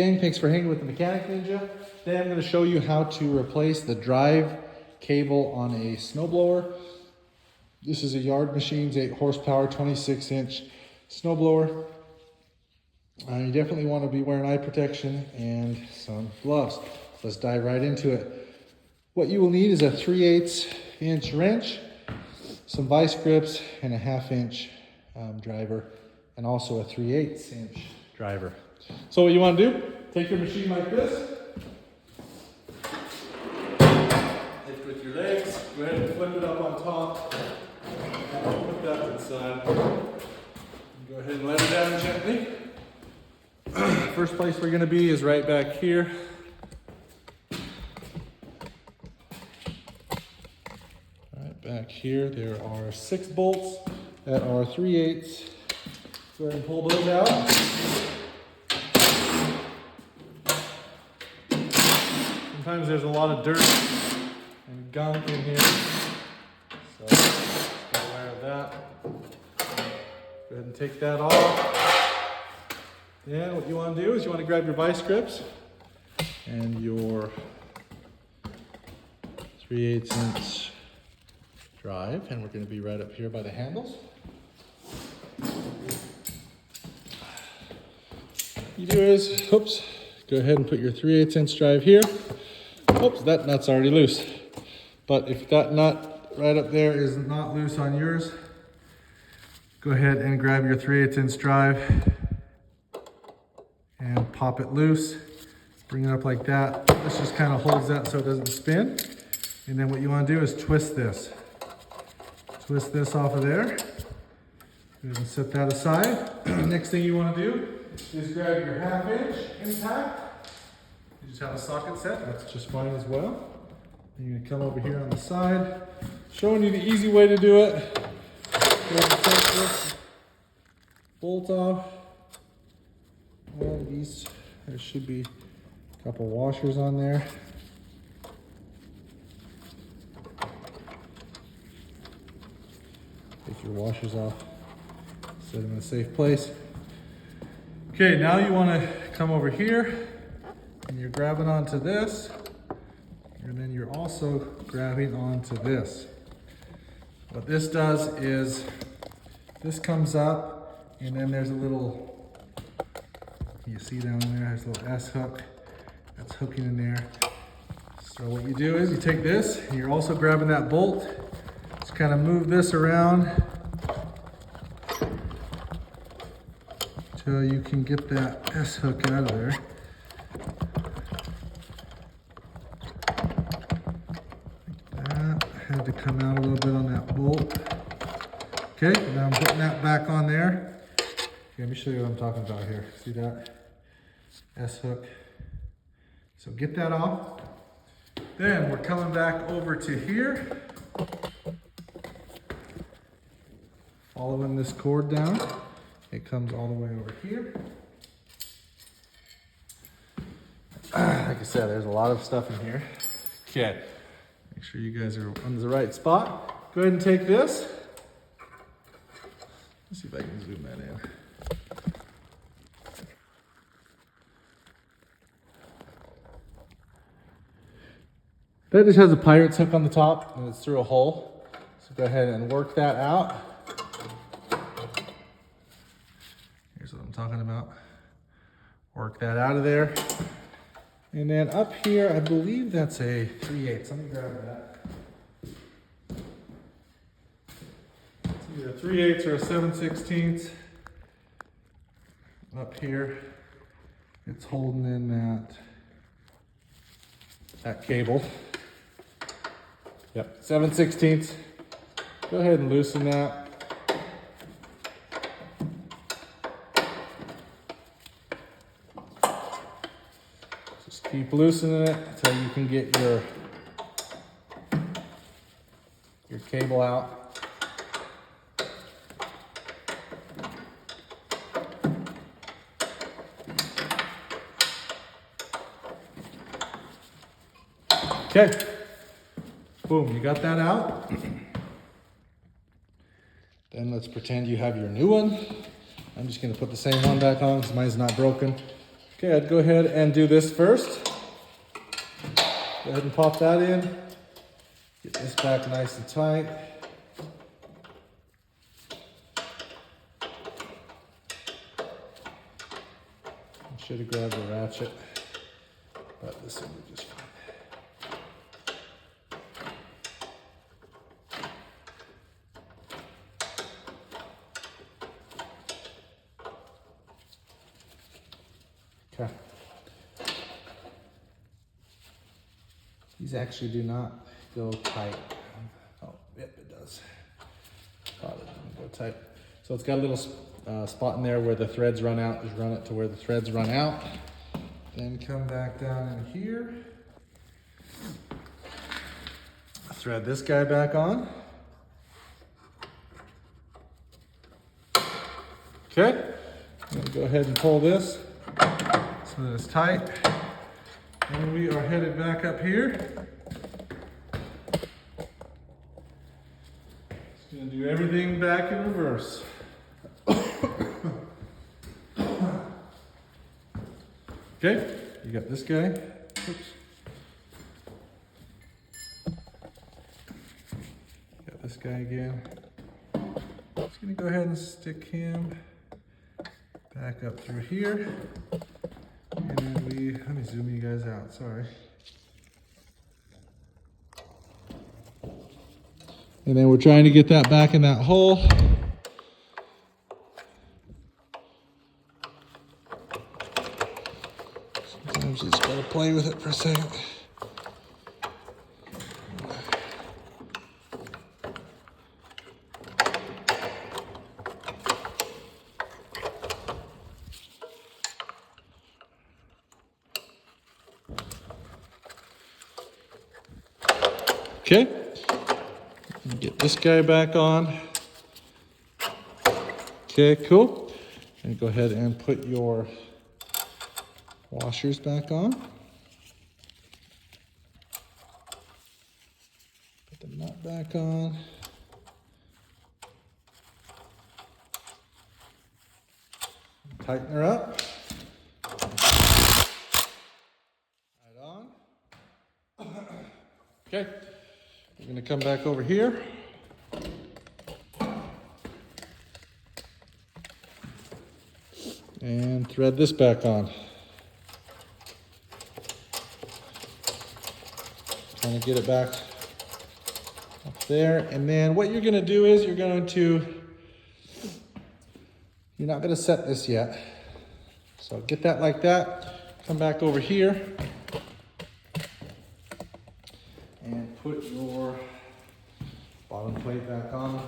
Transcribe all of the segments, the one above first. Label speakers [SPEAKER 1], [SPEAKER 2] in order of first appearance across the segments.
[SPEAKER 1] Thanks for hanging with the Mechanic Ninja. Today I'm going to show you how to replace the drive cable on a snowblower. This is a Yard Machines 8 horsepower 26-inch snowblower. You definitely want to be wearing eye protection and some gloves. Let's dive right into it. What you will need is a 3/8 inch wrench, some vice grips, and a 1/2 inch driver, and also a 3/8 inch driver. So what you want to do, take your machine like this, lift with your legs, go ahead and flip it up on top, and put that to the side. Go ahead and let it down gently. First place we're going to be is right back here. Right back here, there are 6 bolts that are 3/8. Go ahead and pull those out. Sometimes there's a lot of dirt and gunk in here, so be aware of that. Go ahead and take that off. Then what you want to do is you want to grab your vice grips and your 3/8 inch drive, and we're going to be right up here by the handles. What you do is, go ahead and put your 3/8 inch drive here. Oops, that nut's already loose. But if that nut right up there is not loose on yours, go ahead and grab your 3/8 inch drive and pop it loose. Bring it up like that. This just kind of holds that so it doesn't spin. And then what you want to do is twist this. Twist this off of there. Go ahead and set that aside. Next thing you want to do is grab your 1/2 inch impact. You just have a socket set, that's just fine as well. You're going to come over here on the side, showing you the easy way to do it. Go ahead and take this bolt off. And these, there should be a couple washers on there. Take your washers off, set them in a safe place. Okay, now you want to come over here and you're grabbing onto this, and then you're also grabbing onto this. What this does is this comes up, and then there's a little, you see down there, there's a little S hook that's hooking in there. So what you do is you take this, and you're also grabbing that bolt. Just kind of move this around till you can get that S hook out of there. Had to come out a little bit on that bolt. Okay, now I'm putting that back on there. Okay, let me show you what I'm talking about here. See that? S hook. So get that off. Then we're coming back over to here. Following this cord down. It comes all the way over here. Like I said, there's a lot of stuff in here. Okay. Make sure you guys are on the right spot. Go ahead and take this. Let's see if I can zoom that in. That just has a pirate's hook on the top and it's through a hole. So go ahead and work that out. Here's what I'm talking about. Work that out of there. And then up here, I believe that's a 3/8. Let me grab that. It's either a 3/8 or a 7/16. Up here, it's holding in that cable. Yep, 7/16. Go ahead and loosen that. Keep loosening it until you can get your cable out. Okay, boom, you got that out. Then let's pretend you have your new one. I'm just gonna put the same one back on because mine's not broken. Okay, I'd go ahead and do this first. Go ahead and pop that in. Get this back nice and tight. I should have grabbed a ratchet, but this will be just fine. Okay. These actually do not go tight. Oh, yep, it does. Thought it didn't go tight. So it's got a little spot in there where the threads run out. Just run it to where the threads run out. Then come back down in here. Thread this guy back on. Okay. I'm gonna go ahead and pull this so that it's tight. And we are headed back up here. Just gonna do everything back in reverse. Okay, you got this guy. Oops. Got this guy again. Just gonna go ahead and stick him back up through here. And let me zoom you guys out, sorry. And then we're trying to get that back in that hole. Sometimes you just gotta play with it for a second. Okay, get this guy back on. Okay, cool. And go ahead and put your washers back on. Put the nut back on. Tighten her up. Right on. Okay. We're going to come back over here. And thread this back on. Kind of get it back up there. And then what you're going to do is you're not going to set this yet. So get that like that. Come back over here. And put your bottom plate back on.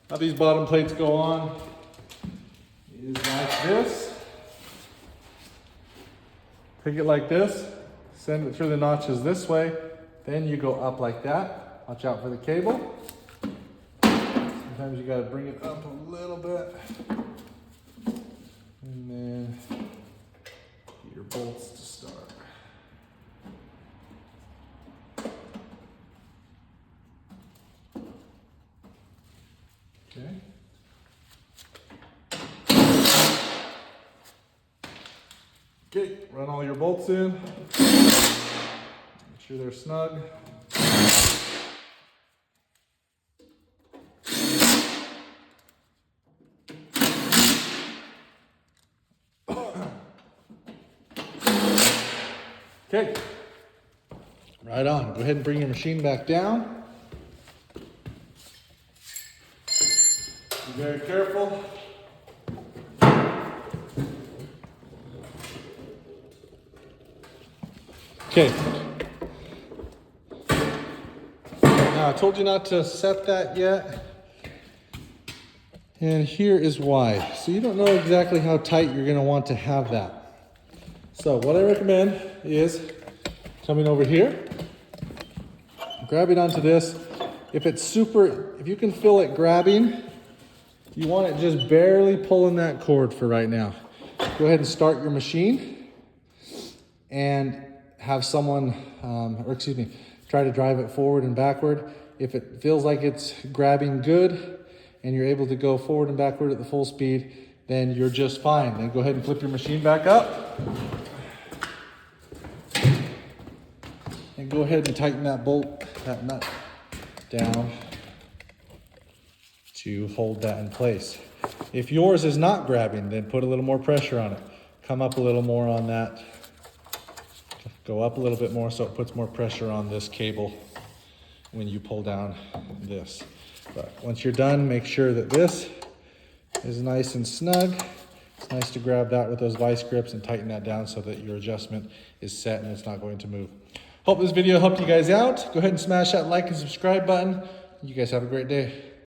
[SPEAKER 1] How these bottom plates go on is like this. Pick it like this, send it through the notches this way, then you go up like that. Watch out for the cable. Sometimes you gotta bring it up a little bit. And then get your bolts to start. Okay. Okay, run all your bolts in. Make sure they're snug. Okay, right on. Go ahead and bring your machine back down. Be very careful. Okay. Now I told you not to set that yet. And here is why. So you don't know exactly how tight you're going to want to have that. So what I recommend is coming over here, grabbing onto this. If you can feel it grabbing, you want it just barely pulling that cord for right now. Go ahead and start your machine and have someone, try to drive it forward and backward. If it feels like it's grabbing good and you're able to go forward and backward at the full speed, then you're just fine. Then go ahead and flip your machine back up. And go ahead and tighten that bolt, that nut down to hold that in place. If yours is not grabbing, then put a little more pressure on it. Come up a little more on that. Go up a little bit more so it puts more pressure on this cable when you pull down this. But once you're done, make sure that this is nice and snug. It's nice to grab that with those vice grips and tighten that down so that your adjustment is set and it's not going to move. Hope this video helped you guys out. Go ahead and smash that like and subscribe button. You guys have a great day.